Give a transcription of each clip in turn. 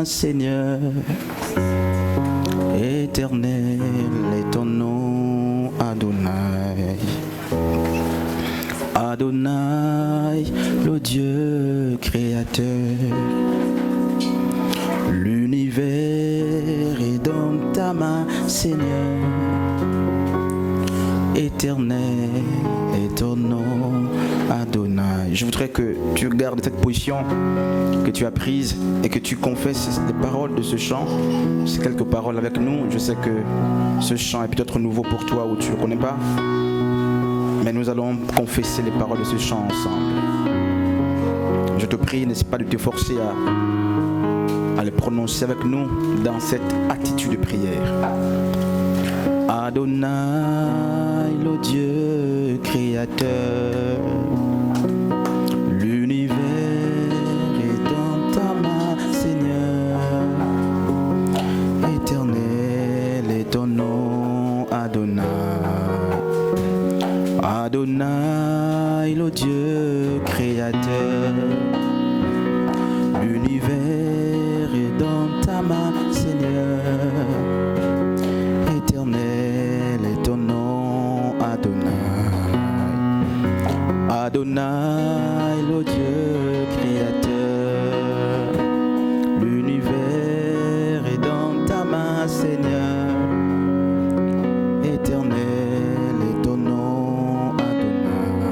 Seigneur. Éternel est ton nom, Adonai. Adonai, le Dieu créateur. L'univers est dans ta main, Seigneur. Éternel est ton nom, Adonai. Je voudrais que tu gardes cette position que tu as prise et que tu confesses les paroles de ce chant. C'est quelques paroles avec nous. Je sais que ce chant est peut-être nouveau pour toi ou tu ne le connais pas. Mais nous allons confesser les paroles de ce chant ensemble. Je te prie, n'essaie pas de te forcer à les prononcer avec nous dans cette attitude de prière. Adonai, le Dieu créateur. L'univers est dans ta main, Seigneur. Éternel est ton nom, Adonai. Adonai, le Dieu créateur. L'univers est dans ta main, Seigneur. Éternel est ton nom, Adonai. Adonai, le Dieu créateur. L'univers est dans ta main, Seigneur. Éternel est ton nom, Adonai.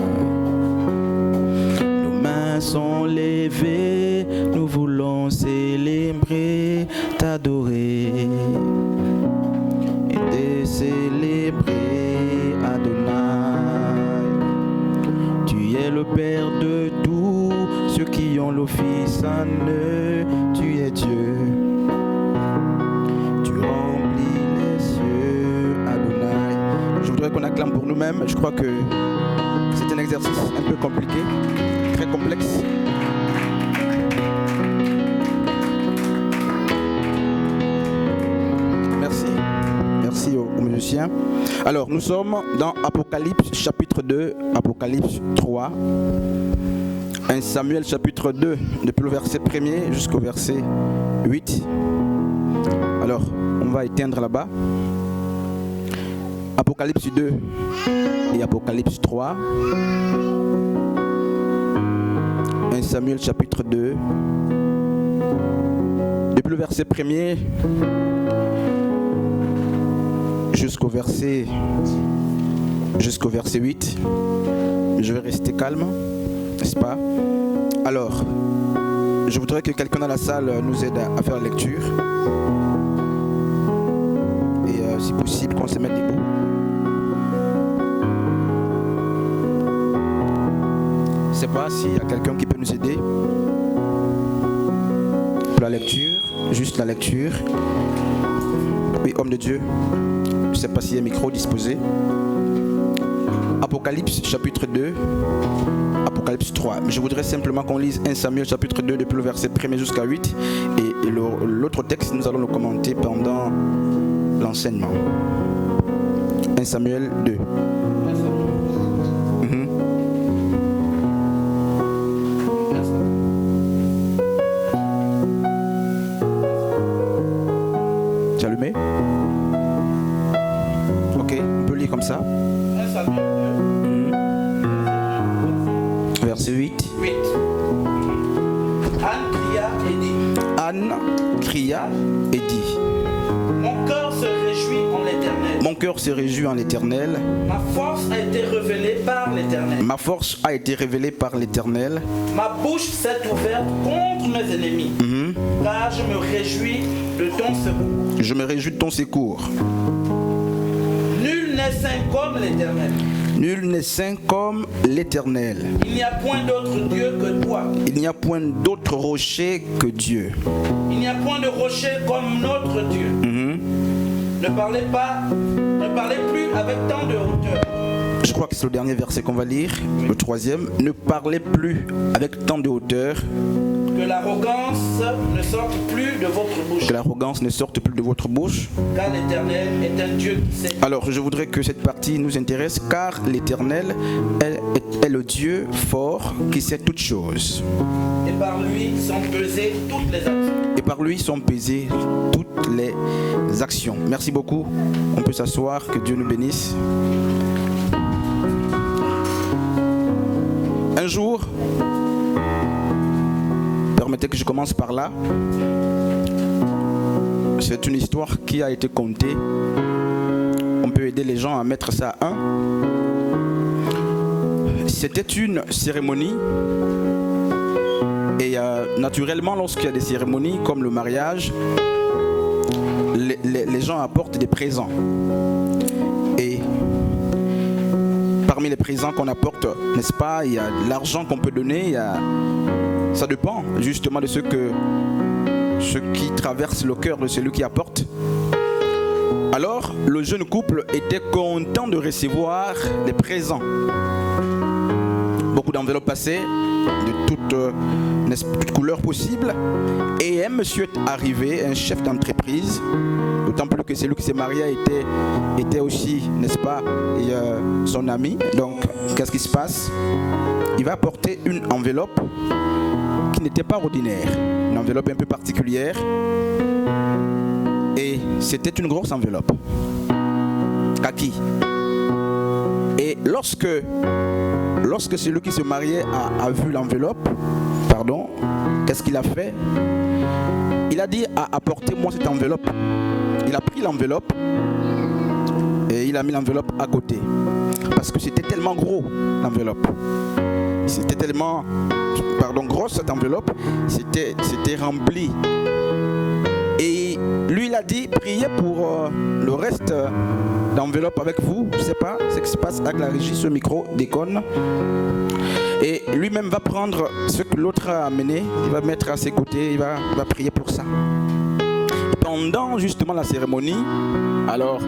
Nos mains sont levées, nous voulons célébrer, t'adorer et te célébrer, Adonai. Tu es le Père de tous ceux qui ont le Fils en eux, tu es Dieu. Tu remplis les cieux, Adonai. Je voudrais qu'on acclame pour nous-mêmes. Je crois que c'est un exercice un peu compliqué, très complexe. Merci aux musiciens. Alors, nous sommes dans Apocalypse chapitre 2, Apocalypse 3, 1 Samuel chapitre 2, depuis le verset 1er jusqu'au verset 8. Alors, on va éteindre là-bas. Apocalypse 2 et Apocalypse 3. 1 Samuel chapitre 2, depuis le verset 1er jusqu'au verset 8. Je vais rester calme, n'est-ce pas? Alors, je voudrais que quelqu'un dans la salle nous aide à faire la lecture. Et si possible, qu'on se mette debout. Je ne sais pas s'il y a quelqu'un qui peut nous aider pour la lecture, juste la lecture. Oui, homme de Dieu. Je ne sais pas s'il y a un micro disposé. Apocalypse chapitre 2, Apocalypse 3. Mais je voudrais simplement qu'on lise 1 Samuel chapitre 2 depuis le verset 1er jusqu'à 8. Et l'autre texte, nous allons le commenter pendant l'enseignement. 1 Samuel 2. C'est allumé? Ok, on peut lire comme ça. Verset 8. Anne cria et dit. Mon cœur se réjouit en l'Éternel. Mon cœur se réjouit en l'Éternel. Ma force a été révélée par l'Éternel. Ma force a été révélée par l'Éternel. Ma bouche s'est ouverte contre mes ennemis. Car je me réjouis de ton secours. Je me réjouis de ton secours. Nul n'est saint comme l'Éternel. Nul n'est saint comme l'Éternel. Il n'y a point d'autre Dieu que toi. Il n'y a point d'autre rocher que Dieu. Il n'y a point de rocher comme notre Dieu. Ne parlez plus avec tant de hauteur. Je crois que c'est le dernier verset qu'on va lire, le troisième. Ne parlez plus avec tant de hauteur Que l'arrogance ne sorte plus de votre bouche. Que l'arrogance ne sorte plus de votre bouche. Car l'Éternel est un Dieu qui sait. Alors, je voudrais que cette partie nous intéresse, car l'Éternel est le Dieu fort qui sait toutes choses. Et par lui sont pesées toutes les actions. Et par lui sont pesées toutes les actions. Merci beaucoup. On peut s'asseoir. Que Dieu nous bénisse. Un jour, permettez que je commence par là. C'est une histoire qui a été contée. On peut aider les gens à mettre ça à 1. C'était une cérémonie. Et naturellement, lorsqu'il y a des cérémonies comme le mariage, les gens apportent des présents. Et parmi les présents qu'on apporte, n'est-ce pas, il y a l'argent qu'on peut donner, ça dépend justement de ce qui traverse le cœur de celui qui apporte. Alors, le jeune couple était content de recevoir des présents. Beaucoup d'enveloppes passées, de toutes couleurs possibles. Et un monsieur est arrivé, un chef d'entreprise, d'autant plus que celui qui s'est marié était aussi, n'est-ce pas, son ami. Donc, qu'est-ce qui se passe? Il va apporter une enveloppe qui n'était pas ordinaire, une enveloppe un peu particulière. Et c'était une grosse enveloppe, kaki. Et lorsque celui qui se mariait a vu l'enveloppe, qu'est-ce qu'il a fait? Il a dit, apportez-moi cette enveloppe. Il a pris l'enveloppe et il a mis l'enveloppe à côté. Parce que c'était tellement gros, l'enveloppe. C'était tellement, grosse cette enveloppe, c'était rempli. Et lui, il a dit, priez pour le reste d'enveloppe avec vous. Je ne sais pas ce qui se passe avec la régie, ce micro déconne. Et lui-même va prendre ce que l'autre a amené, il va mettre à ses côtés, il va prier pour ça. Pendant justement la cérémonie, alors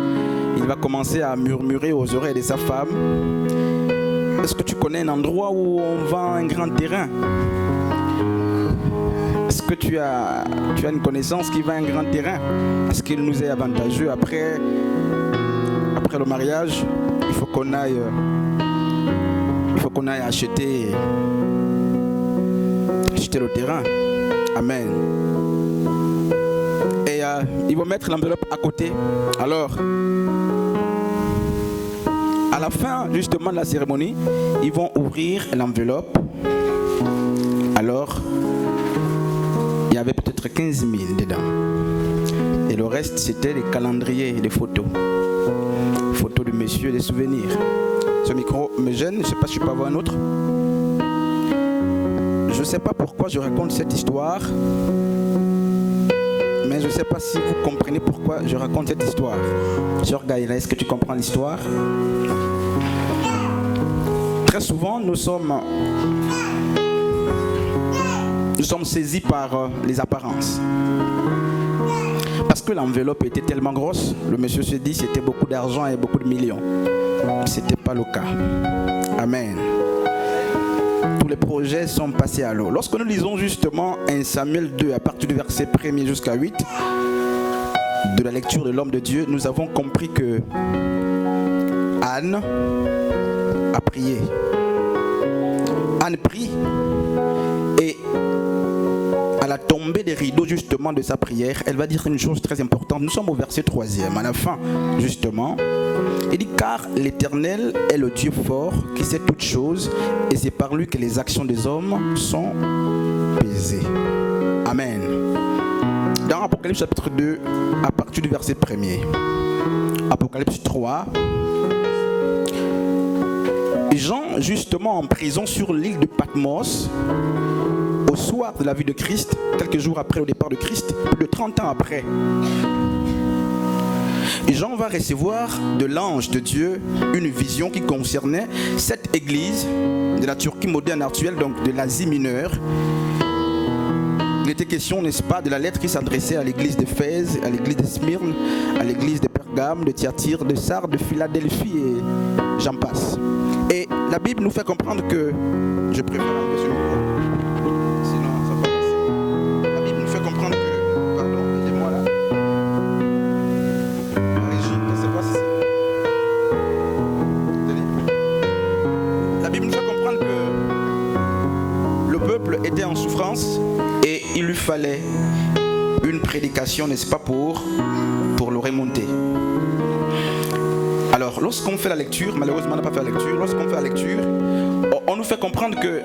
il va commencer à murmurer aux oreilles de sa femme. Est-ce que tu connais un endroit où on vend un grand terrain? Est-ce que tu as une connaissance qui vend un grand terrain? Est-ce qu'il nous est avantageux après le mariage? Il faut qu'on aille acheter le terrain. Amen. Et ils vont mettre l'enveloppe à côté. Alors, à la fin justement de la cérémonie, ils vont ouvrir l'enveloppe. Alors, il y avait peut-être 15 000 dedans. Et le reste, c'était les calendriers, les photos. Photos du monsieur, des souvenirs. Ce micro me gêne, je ne sais pas si je peux avoir un autre. Je ne sais pas pourquoi je raconte cette histoire, mais je ne sais pas si vous comprenez pourquoi je raconte cette histoire. Sœur Gaïla, est-ce que tu comprends l'histoire? Très souvent, nous sommes saisis par les apparences. Parce que l'enveloppe était tellement grosse, le monsieur se dit c'était beaucoup d'argent et beaucoup de millions. Ce n'était pas le cas. Amen. Tous les projets sont passés à l'eau. Lorsque nous lisons justement 1 Samuel 2 à partir du verset 1er jusqu'à 8 de la lecture de l'homme de Dieu, nous avons compris que Anne a prié. Anne prie et à la tombée des rideaux justement de sa prière, elle va dire une chose très importante. Nous sommes au verset 3e, à la fin justement. Il dit, car l'Éternel est le Dieu fort qui sait toutes choses et c'est par lui que les actions des hommes sont pesées. Amen. Dans Apocalypse chapitre 2, à partir du verset 1er, Apocalypse 3, Jean, justement en prison sur l'île de Patmos, au soir de la vie de Christ, quelques jours après le départ de Christ, plus de 30 ans après, Jean va recevoir de l'ange de Dieu une vision qui concernait cette église de la Turquie moderne actuelle, donc de l'Asie mineure. Il était question, n'est-ce pas, de la lettre qui s'adressait à l'église d'Éphèse, à l'église de Smyrne, à l'église de Pergame, de Thyatire, de Sardes, de Philadelphie et j'en passe. Et la Bible nous fait comprendre que... Je préfère enlever ce micro, sinon ça va passer. connaissance et il lui fallait une prédication, n'est-ce pas, pour le remonter. Alors, lorsqu'on fait la lecture, malheureusement on n'a pas fait la lecture, lorsqu'on fait la lecture, on nous fait comprendre que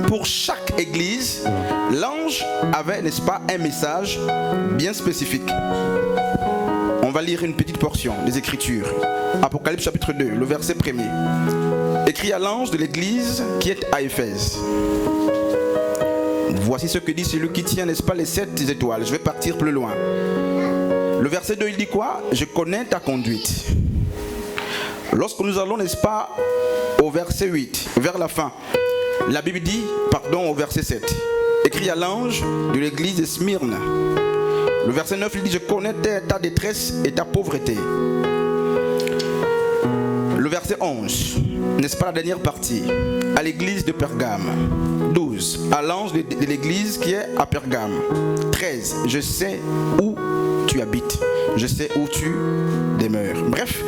pour chaque église, l'ange avait, n'est-ce pas, un message bien spécifique. On va lire une petite portion des Écritures. Apocalypse chapitre 2, le verset 1er. Écrit à l'ange de l'église qui est à Éphèse. Voici ce que dit celui qui tient, n'est-ce pas, les 7 étoiles. Je vais partir plus loin. Le verset 2, il dit quoi? Je connais ta conduite. Lorsque nous allons, n'est-ce pas, au verset 8, vers la fin, la Bible dit, pardon, au verset 7, écrit à l'ange de l'église de Smyrne. Le verset 9, il dit, je connais ta détresse et ta pauvreté. Le verset 11, n'est-ce pas la dernière partie, à l'église de Pergame. 12, à l'ange de l'église qui est à Pergame. 13, je sais où tu habites, je sais où tu demeures. Bref,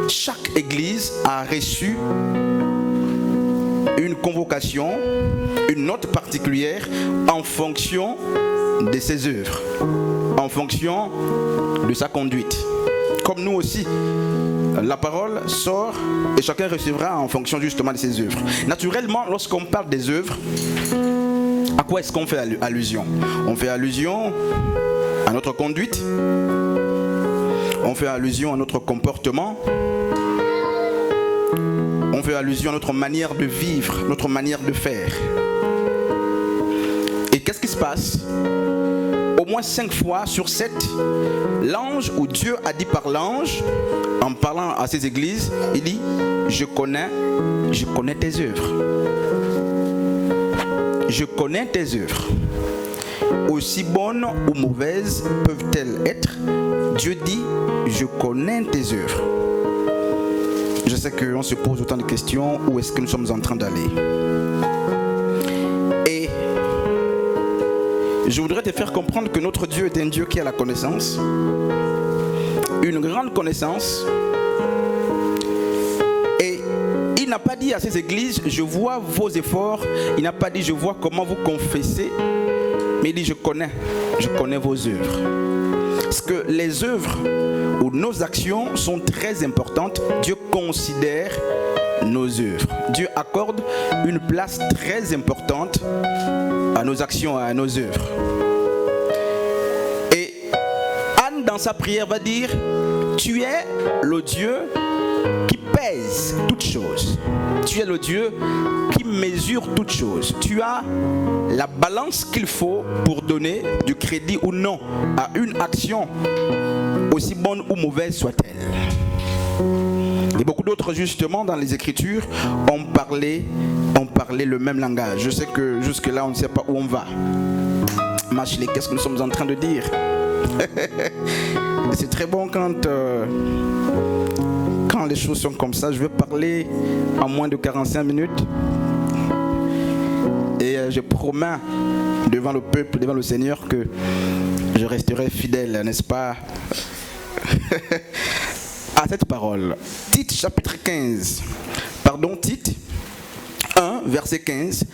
chaque église a reçu une convocation, une note particulière en fonction de ses œuvres, en fonction de sa conduite. Comme nous aussi, la parole sort et chacun recevra en fonction justement de ses œuvres. Naturellement, lorsqu'on parle des œuvres, à quoi est-ce qu'on fait allusion? On fait allusion à notre conduite, on fait allusion à notre comportement, on fait allusion à notre manière de vivre, notre manière de faire. Et qu'est-ce qui se passe? Au moins 5 fois sur 7, l'ange ou Dieu a dit par l'ange, en parlant à ces églises, il dit, je connais tes œuvres. Je connais tes œuvres. Aussi bonnes ou mauvaises peuvent-elles être? Dieu dit, je connais tes œuvres. Je sais qu'on se pose autant de questions, où est-ce que nous sommes en train d'aller? Et je voudrais te faire comprendre que notre Dieu est un Dieu qui a la connaissance, une grande connaissance. Et il n'a pas dit à ces églises, je vois vos efforts, il n'a pas dit, je vois comment vous confessez, mais il dit, je connais vos œuvres. Parce que les œuvres ou nos actions sont très importantes. Dieu considère nos œuvres. Dieu accorde une place très importante à nos actions, à nos œuvres. Et Anne, dans sa prière, va dire, tu es le Dieu qui pèse toutes choses. Tu es le Dieu qui mesure toutes choses. Tu as la balance qu'il faut pour donner du crédit ou non à une action, aussi bonne ou mauvaise soit-elle. Et beaucoup d'autres, justement, dans les Écritures, ont parlé le même langage. Je sais que jusque-là, on ne sait pas où on va. Machley, qu'est-ce que nous sommes en train de dire? C'est très bon quand les choses sont comme ça. Je vais parler en moins de 45 minutes. Et je promets devant le peuple, devant le Seigneur, que je resterai fidèle, n'est-ce pas, à cette parole. Tite chapitre 15. Pardon, Tite 1, verset 15.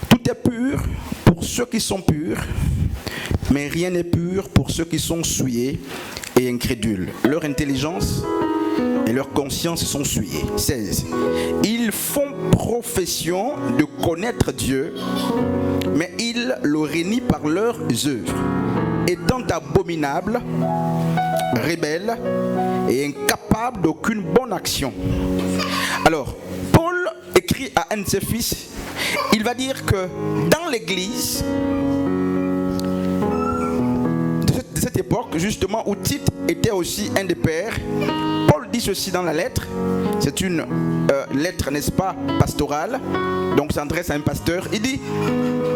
Tout est pur pour ceux qui sont purs, mais rien n'est pur pour ceux qui sont souillés et incrédules. Leur intelligence et leur conscience sont souillées. 16. Ils font profession de connaître Dieu, mais ils le renient par leurs œuvres, étant abominables, rebelles et incapables d'aucune bonne action. Alors, Paul écrit à un de ses fils, il va dire que dans l'église de cette époque, justement, où Tite était aussi un des pères, Paul dit ceci dans la lettre. C'est une lettre, n'est-ce pas, pastorale. Donc ça s'adresse à un pasteur. Il dit,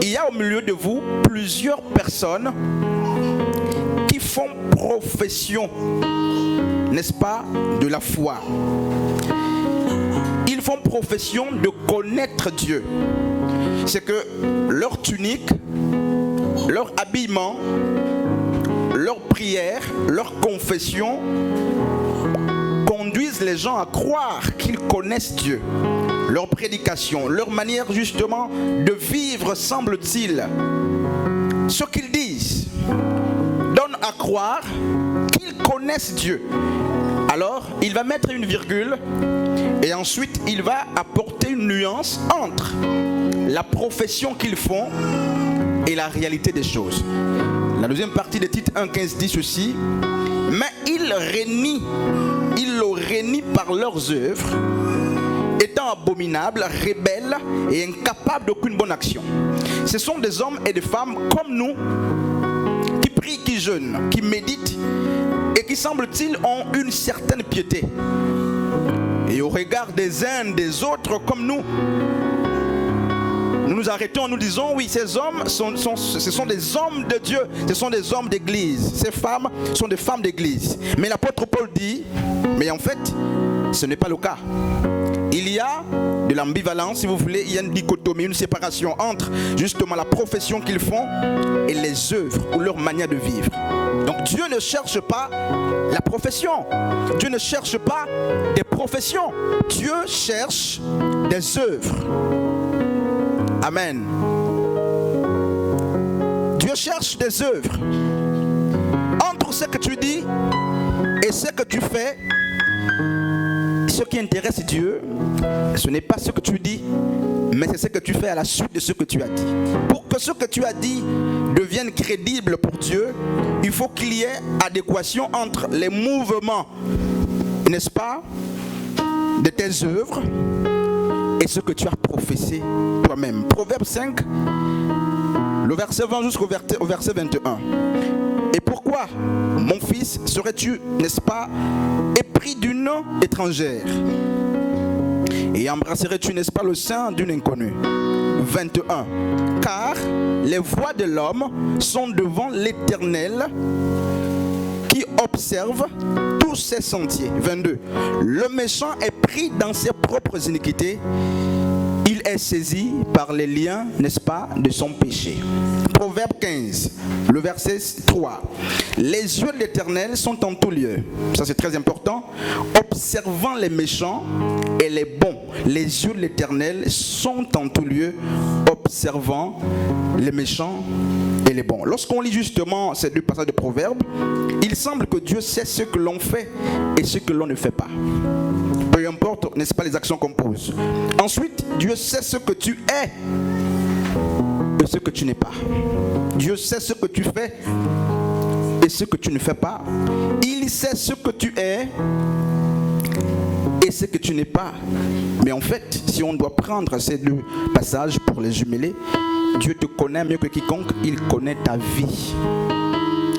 il y a au milieu de vous plusieurs personnes qui font profession, n'est-ce pas, de la foi. Ils font profession de connaître Dieu. C'est que leur tunique, leur habillement, leur prière, leur confession conduisent les gens à croire qu'ils connaissent Dieu. leur prédication, leur manière justement de vivre, semble-t-il, ce qu'ils disent, donne à croire qu'ils connaissent Dieu. Alors, il va mettre une virgule et ensuite il va apporter une nuance entre la profession qu'ils font et la réalité des choses. La deuxième partie de Tite 1,15 dit ceci: mais ils le renient par leurs œuvres, étant abominables, rebelles et incapables d'aucune bonne action. Ce sont des hommes et des femmes comme nous, qui prient, qui jeûnent, qui méditent et qui, semble-t-il, ont une certaine piété. Et au regard des uns des autres comme nous nous arrêtons, nous disons oui, ces hommes ce sont des hommes de Dieu, ce sont des hommes d'église, ces femmes sont des femmes d'église. Mais l'apôtre Paul dit, mais en fait, ce n'est pas le cas. Il y a de l'ambivalence, si vous voulez, il y a une dichotomie, une séparation entre justement la profession qu'ils font et les œuvres ou leur manière de vivre. Donc Dieu ne cherche pas la profession, Dieu ne cherche pas des professions, Dieu cherche des œuvres. Amen. Dieu cherche des œuvres. Entre ce que tu dis et ce que tu fais, ce qui intéresse Dieu, ce n'est pas ce que tu dis, mais c'est ce que tu fais à la suite de ce que tu as dit. Pour que ce que tu as dit devienne crédible pour Dieu, il faut qu'il y ait adéquation entre les mouvements, n'est-ce pas, de tes œuvres et ce que tu as professé toi-même. Proverbe 5, le verset 20 jusqu'au verset 21. Et pourquoi, mon fils, serais-tu, n'est-ce pas, épris d'une étrangère? Et embrasserais-tu, n'est-ce pas, le sein d'une inconnue? 21. Car les voies de l'homme sont devant l'Éternel, qui observe tous ses sentiers. 22. Le méchant est pris dans ses propres iniquités. Il est saisi par les liens, n'est-ce pas, de son péché. Proverbe 15, le verset 3. Les yeux de l'Éternel sont en tout lieu. Ça, c'est très important. Observant les méchants et les bons. Les yeux de l'Éternel sont en tout lieu, observant les méchants et les bons. Lorsqu'on lit justement ces deux passages de Proverbes, il semble que Dieu sait ce que l'on fait et ce que l'on ne fait pas. Peu importe, n'est-ce pas, les actions qu'on pose. Ensuite, Dieu sait ce que tu es et ce que tu n'es pas. Dieu sait ce que tu fais et ce que tu ne fais pas. Il sait ce que tu es et ce que tu n'es pas. Mais en fait, si on doit prendre ces deux passages pour les jumeler, Dieu te connaît mieux que quiconque, il connaît ta vie.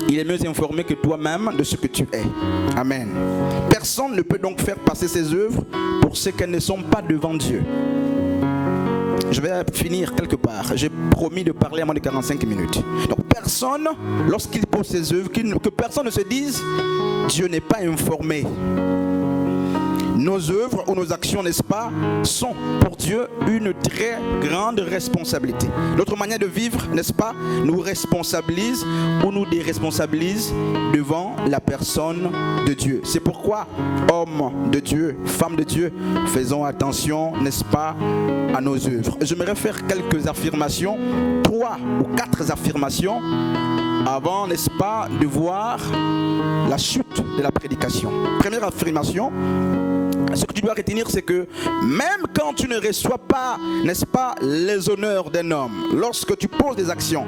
Il est mieux informé que toi-même de ce que tu es. Amen. Personne ne peut donc faire passer ses œuvres pour ce qu'elles ne sont pas devant Dieu. Je vais finir quelque part. J'ai promis de parler à moins de 45 minutes. Donc personne, lorsqu'il pose ses œuvres, que personne ne se dise Dieu n'est pas informé. Nos œuvres ou nos actions, n'est-ce pas, sont pour Dieu une très grande responsabilité. Notre manière de vivre, n'est-ce pas, nous responsabilise ou nous déresponsabilise devant la personne de Dieu. C'est pourquoi, hommes de Dieu, femmes de Dieu, faisons attention, n'est-ce pas, à nos œuvres. J'aimerais faire quelques affirmations, 3 ou 4 affirmations, avant, n'est-ce pas, de voir la chute de la prédication. Première affirmation. Ce que tu dois retenir, c'est que même quand tu ne reçois pas, n'est-ce pas, les honneurs d'un homme, lorsque tu poses des actions,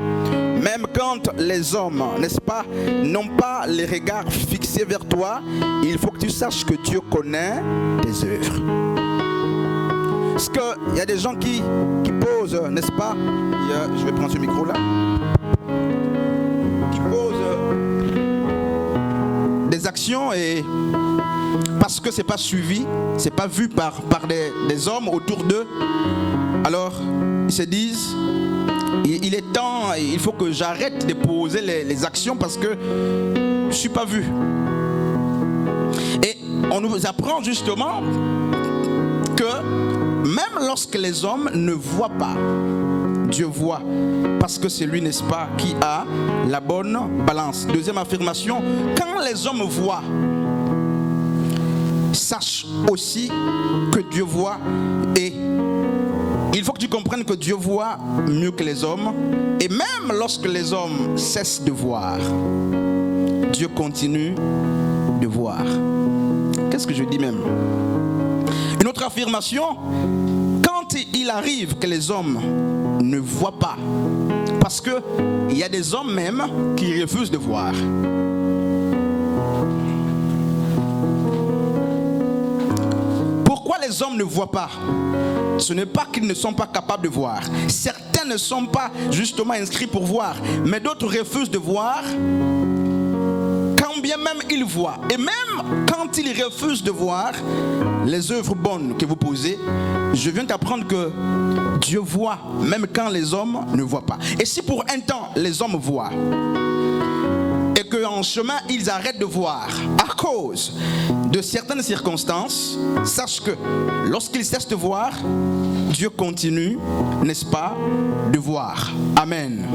même quand les hommes, n'est-ce pas, n'ont pas les regards fixés vers toi, il faut que tu saches que Dieu connaît tes œuvres. Parce qu'il y a des gens qui posent, n'est-ce pas, je vais prendre ce micro là, qui posent des actions et parce que c'est pas suivi, c'est pas vu par des hommes autour d'eux, alors ils se disent il est temps, il faut que j'arrête de poser les actions parce que je suis pas vu. Et on nous apprend justement que même lorsque les hommes ne voient pas, Dieu voit, parce que c'est lui, n'est-ce pas, qui a la bonne balance. Deuxième affirmation, quand les hommes voient, sache aussi que Dieu voit et tu comprennes que Dieu voit mieux que les hommes, et même lorsque les hommes cessent de voir, Dieu continue de voir. Qu'est-ce que je dis même? Une autre affirmation, quand il arrive que les hommes ne voient pas, parce qu'il y a des hommes même qui refusent de voir. Pourquoi les hommes ne voient pas? Ce n'est pas qu'ils ne sont pas capables de voir. Certains ne sont pas justement inscrits pour voir, mais d'autres refusent de voir. Quand bien même ils voient, et même quand ils refusent de voir les œuvres bonnes que vous posez, je viens t'apprendre que Dieu voit même quand les hommes ne voient pas. Et si pour un temps les hommes voient et qu'en chemin ils arrêtent de voir à cause de certaines circonstances, sache que lorsqu'ils cessent de voir, Dieu continue, n'est-ce pas, de voir. Amen.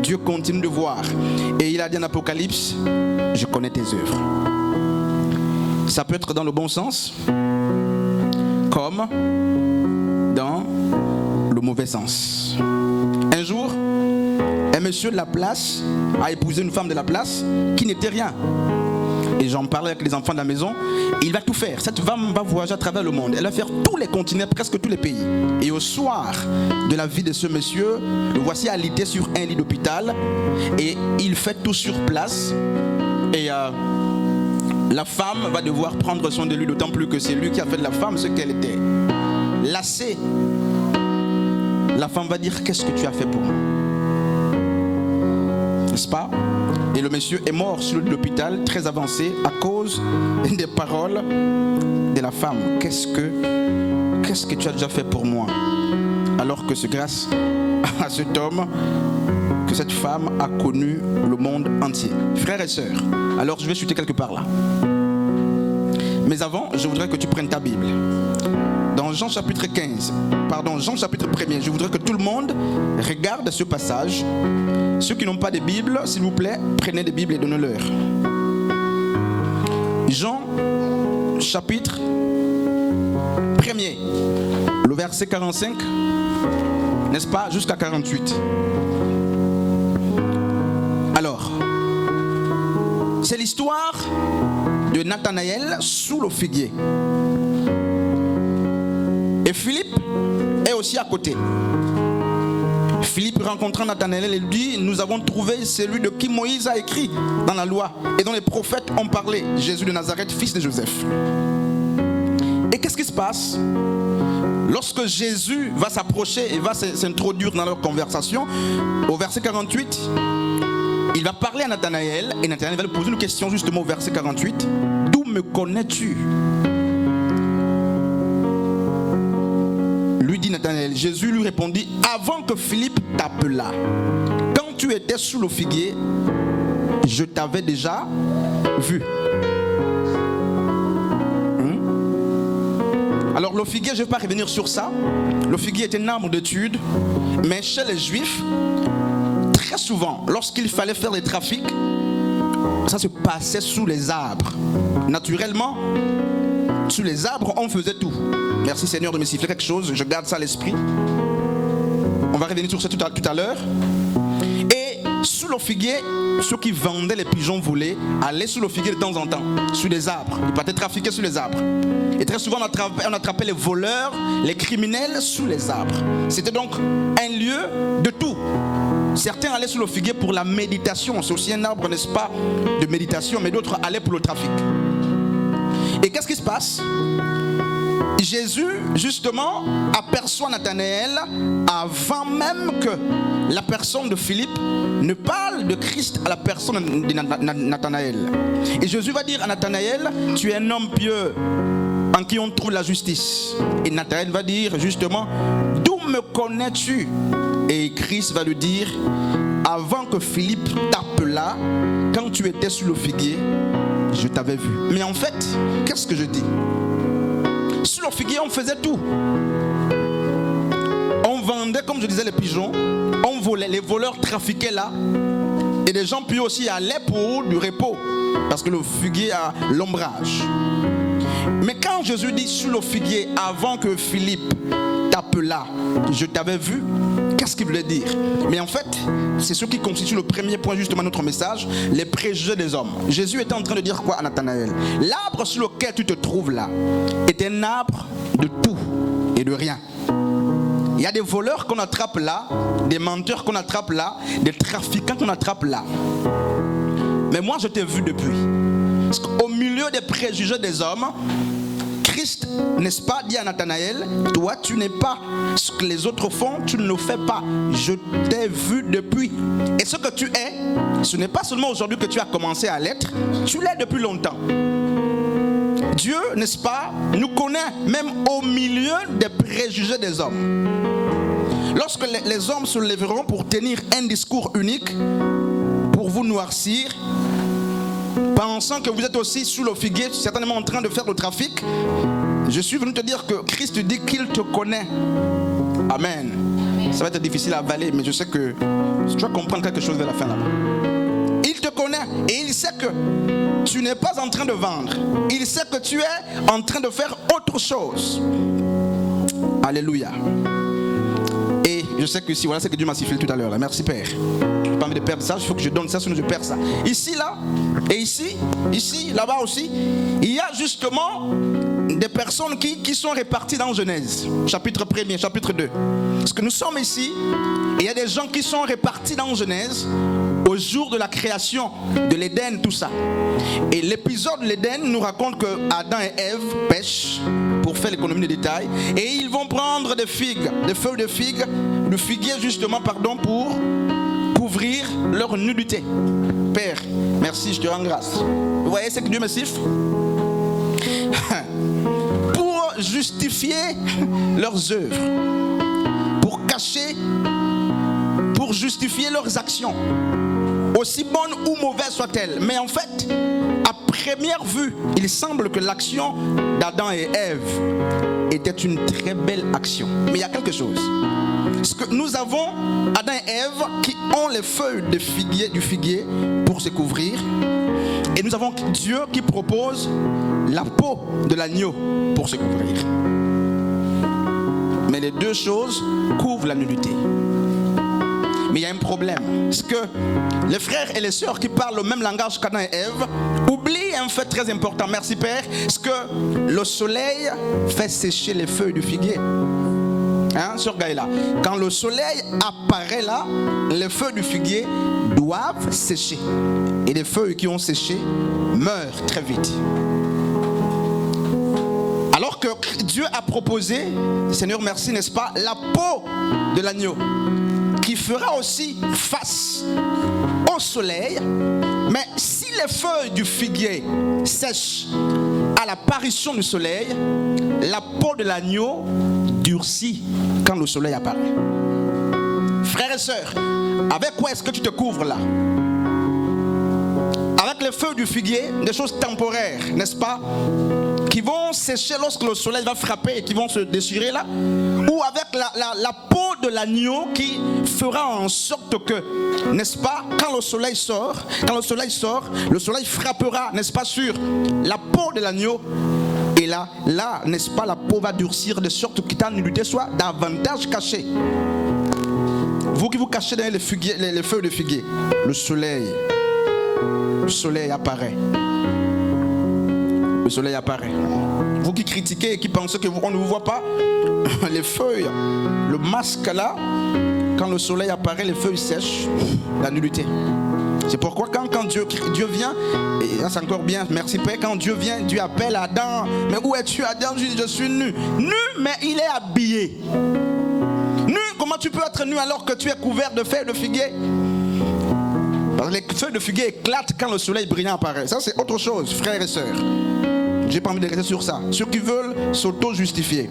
Dieu continue de voir. Et il a dit en Apocalypse, je connais tes œuvres. Ça peut être dans le bon sens, comme dans le mauvais sens. Un jour, un monsieur de la place a épousé une femme de la place qui n'était rien. Et j'en parlais avec les enfants de la maison. Il va tout faire. Cette femme va voyager à travers le monde. Elle va faire tous les continents, presque tous les pays. Et au soir de la vie de ce monsieur, le voici alité sur un lit d'hôpital. Et il fait tout sur place. Et la femme va devoir prendre soin de lui, d'autant plus que c'est lui qui a fait de la femme ce qu'elle était. Lassée, la femme va dire, qu'est-ce que tu as fait pour moi? N'est-ce pas? Et le monsieur est mort sur l'hôpital, très avancé, à cause des paroles de la femme. Qu'est-ce que tu as déjà fait pour moi? Alors que c'est grâce à cet homme que cette femme a connu le monde entier. Frères et sœurs, alors je vais chuter quelque part là. Mais avant, je voudrais que tu prennes ta Bible. Dans Jean chapitre 1er, je voudrais que tout le monde regarde ce passage. Ceux qui n'ont pas de Bible, s'il vous plaît, prenez des Bibles et donnez-leur. Jean chapitre 1er, le verset 45, n'est-ce pas, jusqu'à 48. Alors, c'est l'histoire de Nathanaël sous le figuier. Et Philippe est aussi à côté. Philippe rencontrant Nathanaël et lui dit, nous avons trouvé celui de qui Moïse a écrit dans la loi et dont les prophètes ont parlé, Jésus de Nazareth, fils de Joseph. Et qu'est-ce qui se passe? Lorsque Jésus va s'approcher et va s'introduire dans leur conversation, au verset 48, il va parler à Nathanaël et Nathanaël va lui poser une question justement au verset 48. D'où me connais-tu? Lui dit Nathanaël, Jésus lui répondit, avant que Philippe t'appelât, quand tu étais sous le figuier, je t'avais déjà vu. Alors le figuier, je ne vais pas revenir sur ça. Le figuier est un arbre d'étude, mais chez les Juifs, très souvent, lorsqu'il fallait faire les trafics, ça se passait sous les arbres. Naturellement, sous les arbres, on faisait tout. Merci Seigneur de me siffler quelque chose, je garde ça à l'esprit. On va revenir sur ça tout à l'heure. Et sous le figuier, ceux qui vendaient les pigeons volés allaient sous le figuier de temps en temps, sous les arbres. Ils partaient trafiquer sous les arbres. Et très souvent, on attrapait les voleurs, les criminels sous les arbres. C'était donc un lieu de tout. Certains allaient sous le figuier pour la méditation. C'est aussi un arbre, n'est-ce pas, de méditation, mais d'autres allaient pour le trafic. Et qu'est-ce qui se passe? Jésus, justement, aperçoit Nathanaël avant même que la personne de Philippe ne parle de Christ à la personne de Nathanaël. Et Jésus va dire à Nathanaël, tu es un homme pieux en qui on trouve la justice. Et Nathanaël va dire justement, d'où me connais-tu? Et Christ va lui dire, avant que Philippe t'appelât, quand tu étais sous le figuier, je t'avais vu. Mais en fait, qu'est-ce que je dis? Sous le figuier, on faisait tout. On vendait, comme je disais, les pigeons. On volait, les voleurs trafiquaient là. Et les gens puis aussi allaient pour du repos. Parce que le figuier a l'ombrage. Mais quand Jésus dit sous le figuier, avant que Philippe étape-là, je t'avais vu, qu'est-ce qu'il voulait dire? Mais en fait, c'est ce qui constitue le premier point justement de notre message, les préjugés des hommes. Jésus était en train de dire quoi à Nathanaël? L'arbre sur lequel tu te trouves là est un arbre de tout et de rien. Il y a des voleurs qu'on attrape là, des menteurs qu'on attrape là, des trafiquants qu'on attrape là. Mais moi je t'ai vu depuis. Parce qu'au milieu des préjugés des hommes, Christ, n'est-ce pas, dit à Nathanaël, toi tu n'es pas ce que les autres font, tu ne le fais pas. Je t'ai vu depuis. Et ce que tu es, ce n'est pas seulement aujourd'hui que tu as commencé à l'être, tu l'es depuis longtemps. Dieu, n'est-ce pas, nous connaît même au milieu des préjugés des hommes. Lorsque les hommes se lèveront pour tenir un discours unique, pour vous noircir, pensant que vous êtes aussi sous le figuier, certainement en train de faire le trafic, je suis venu te dire que Christ dit qu'il te connaît. Amen. Ça va être difficile à avaler, mais je sais que tu vas comprendre quelque chose vers la fin là-bas. Il te connaît et il sait que tu n'es pas en train de vendre. Il sait que tu es en train de faire autre chose. Alléluia. Et je sais que si, voilà ce que Dieu m'a sifflé tout à l'heure. Merci Père. Je n'ai pas envie de perdre ça, il faut que je donne ça, sinon je perds ça. Ici, là, et ici, là-bas aussi, il y a justement des personnes qui sont réparties dans Genèse, chapitre 1er, chapitre 2. Parce que nous sommes ici, et il y a des gens qui sont répartis dans Genèse au jour de la création de l'Éden, tout ça. Et l'épisode de l'Éden nous raconte que Adam et Ève pêchent pour faire l'économie des détails, et ils vont prendre des figues, des feuilles de figues, le figuier justement, pour couvrir leur nudité. Père, merci, je te rends grâce. Vous voyez ce que Dieu me siffle? Pour justifier leurs œuvres, pour cacher, pour justifier leurs actions, aussi bonnes ou mauvaises soient-elles. Mais en fait, à première vue, il semble que l'action d'Adam et Ève était une très belle action. Mais il y a quelque chose. Parce que nous avons Adam et Ève qui ont les feuilles de figuier, du figuier pour se couvrir. Et nous avons Dieu qui propose la peau de l'agneau pour se couvrir. Mais les deux choses couvrent la nudité. Mais il y a un problème. Parce que les frères et les sœurs qui parlent le même langage qu'Adam et Ève oublient un fait très important. Merci Père. Parce que le soleil fait sécher les feuilles du figuier. Sur Gaïla. Quand le soleil apparaît là, les feuilles du figuier doivent sécher. Et les feuilles qui ont séché meurent très vite. Alors que Dieu a proposé, Seigneur merci, n'est-ce pas, la peau de l'agneau qui fera aussi face au soleil. Mais si les feuilles du figuier sèchent à l'apparition du soleil, la peau de l'agneau durcit quand le soleil apparaît. Frères et sœurs, avec quoi est-ce que tu te couvres là? Avec les feuilles du figuier, des choses temporaires, n'est-ce pas, qui vont sécher lorsque le soleil va frapper et qui vont se déchirer là, ou avec la peau de l'agneau qui fera en sorte que, n'est-ce pas, quand le soleil sort, le soleil frappera, n'est-ce pas, sur la peau de l'agneau. Et là, n'est-ce pas, la peau va durcir de sorte que ta nudité soit davantage cachée. Vous qui vous cachez derrière les feuilles de figuier, le soleil apparaît. Le soleil apparaît. Vous qui critiquez et qui pensez qu'on ne vous voit pas, les feuilles, le masque là, quand le soleil apparaît, les feuilles sèchent, la nudité. C'est pourquoi quand Dieu vient, et là c'est encore bien, merci Père, quand Dieu vient, Dieu appelle Adam. Mais où es-tu Adam? Je suis nu. Nu, mais il est habillé. Nu, comment tu peux être nu alors que tu es couvert de feuilles de figuier? Parce que les feuilles de figuier éclatent quand le soleil brillant apparaît. Ça c'est autre chose, frères et sœurs. J'ai pas envie de rester sur ça. Ceux qui veulent s'auto-justifier,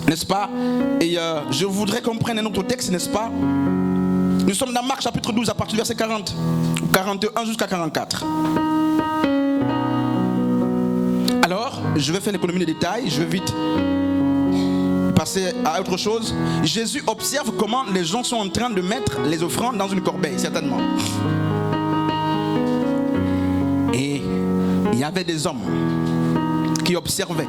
n'est-ce pas? Et je voudrais qu'on prenne un autre texte, n'est-ce pas? Nous sommes dans Marc chapitre 12 à partir du verset 40, 41 jusqu'à 44. Alors, je vais faire l'économie des détails, je vais vite passer à autre chose. Jésus observe comment les gens sont en train de mettre les offrandes dans une corbeille, certainement. Et il y avait des hommes qui observaient.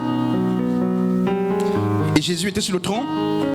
Et Jésus était sur le trône.